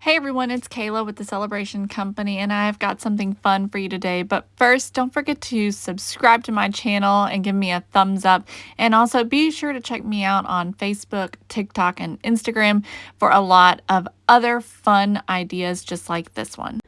Hey everyone, it's Kayla with the Celebration Company, and I've got something fun for you today. But first, don't forget to subscribe to my channel and give me a thumbs up. And also be sure to check me out on Facebook, TikTok, and Instagram for a lot of other fun ideas just like this one.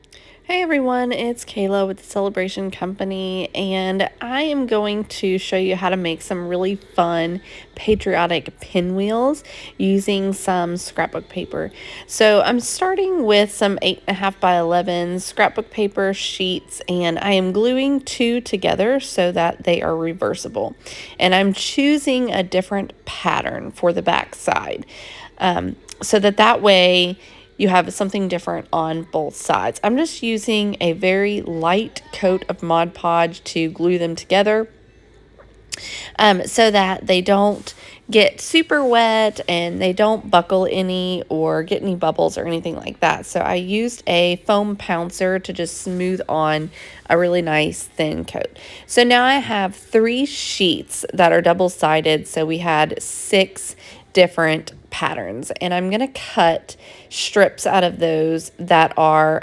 Hey everyone, it's Kayla with the Celebration Company, and I am going to show you how to make some really fun patriotic pinwheels using some scrapbook paper. So I'm starting with some 8.5 by 11 scrapbook paper sheets, and I am gluing two together so that they are reversible. And I'm choosing a different pattern for the back side so that way you have something different on both sides. I'm just using a very light coat of Mod Podge to glue them together so that they don't get super wet and they don't buckle any or get any bubbles or anything like that. So I used a foam pouncer to just smooth on a really nice thin coat. So now I have 3 sheets that are double-sided, so we had 6 different patterns, and I'm going to cut strips out of those that are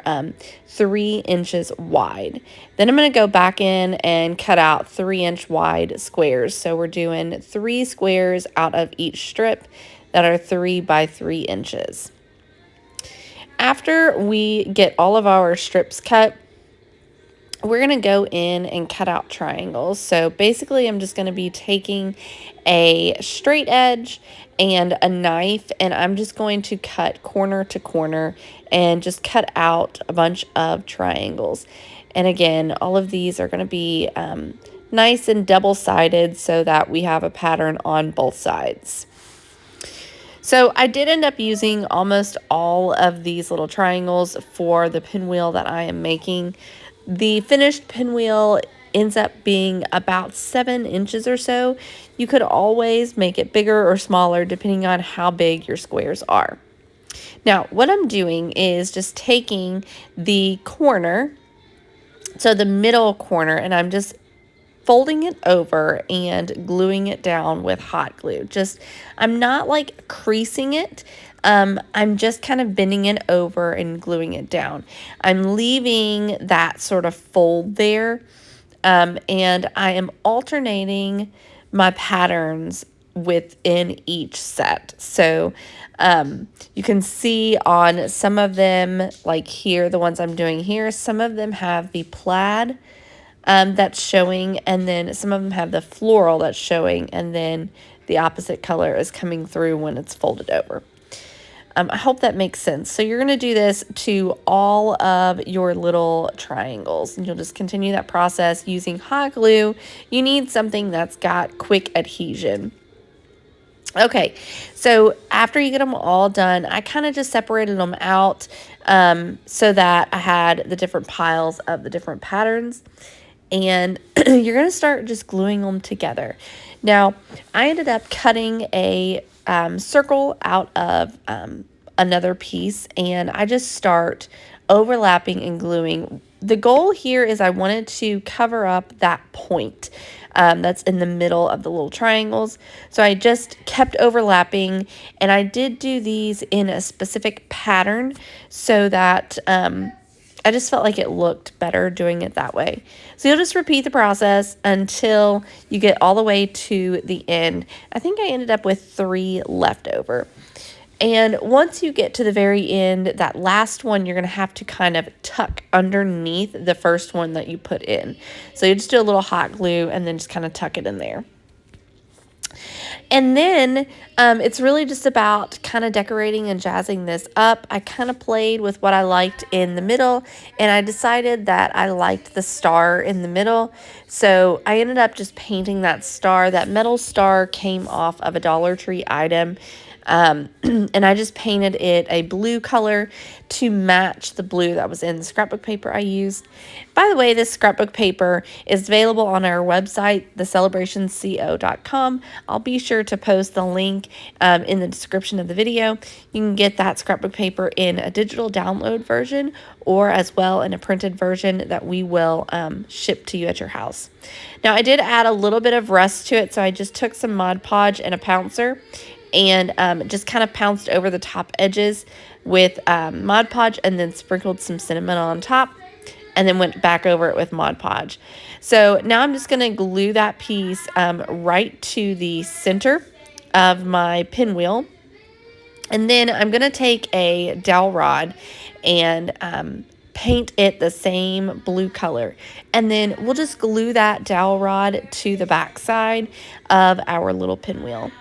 3 inches wide. Then I'm going to go back in and cut out 3-inch wide squares. So we're doing 3 squares out of each strip that are 3 by 3 inches. After we get all of our strips cut, we're going to go in and cut out triangles. So basically I'm just going to be taking a straight edge and a knife, and I'm just going to cut corner to corner and just cut out a bunch of triangles. And again, all of these are going to be nice and double-sided so that we have a pattern on both sides. So I did end up using almost all of these little triangles for the pinwheel that I am making. The finished pinwheel ends up being about 7 inches or so. You could always make it bigger or smaller depending on how big your squares are. Now, what I'm doing is just taking the corner, so the middle corner, and I'm just folding it over and gluing it down with hot glue. I'm not like creasing it. I'm just kind of bending it over and gluing it down. I'm leaving that sort of fold there, and I am alternating my patterns within each set. So you can see on some of them, like here, the ones I'm doing here, some of them have the plaid that's showing, and then some of them have the floral that's showing, and then the opposite color is coming through when it's folded over. I hope that makes sense. So you're going to do this to all of your little triangles, and you'll just continue that process using hot glue. You need something that's got quick adhesion. Okay, so after you get them all done, I kind of just separated them out so that I had the different piles of the different patterns. And you're going to start just gluing them together. Now, I ended up cutting a circle out of another piece, and I just start overlapping and gluing. The goal here is I wanted to cover up that point that's in the middle of the little triangles. So I just kept overlapping, and I did do these in a specific pattern so that I just felt like it looked better doing it that way. So you'll just repeat the process until you get all the way to the end. I think I ended up with 3 left over. And once you get to the very end, that last one, you're going to have to kind of tuck underneath the first one that you put in. So you just do a little hot glue and then just kind of tuck it in there. And then it's really just about kind of decorating and jazzing this up. I kind of played with what I liked in the middle, and I decided that I liked the star in the middle. So I ended up just painting that star. That metal star came off of a Dollar Tree item. And I just painted it a blue color to match the blue that was in the scrapbook paper I used. By the way, this scrapbook paper is available on our website, thecelebrationco.com. I'll be sure to post the link in the description of the video. You can get that scrapbook paper in a digital download version or as well in a printed version that we will ship to you at your house. Now, I did add a little bit of rust to it, so I just took some Mod Podge and a pouncer and just kind of pounced over the top edges with Mod Podge, and then sprinkled some cinnamon on top, and then went back over it with Mod Podge. So now I'm just going to glue that piece right to the center of my pinwheel. And then I'm going to take a dowel rod and paint it the same blue color. And then we'll just glue that dowel rod to the back side of our little pinwheel.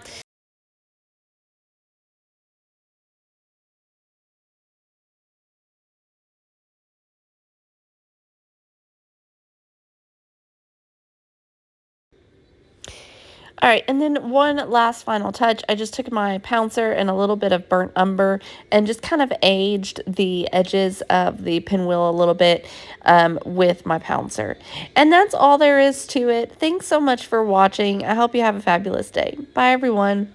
All right, and then one last final touch. I just took my pouncer and a little bit of burnt umber and just kind of aged the edges of the pinwheel a little bit with my pouncer. And that's all there is to it. Thanks so much for watching. I hope you have a fabulous day. Bye, everyone.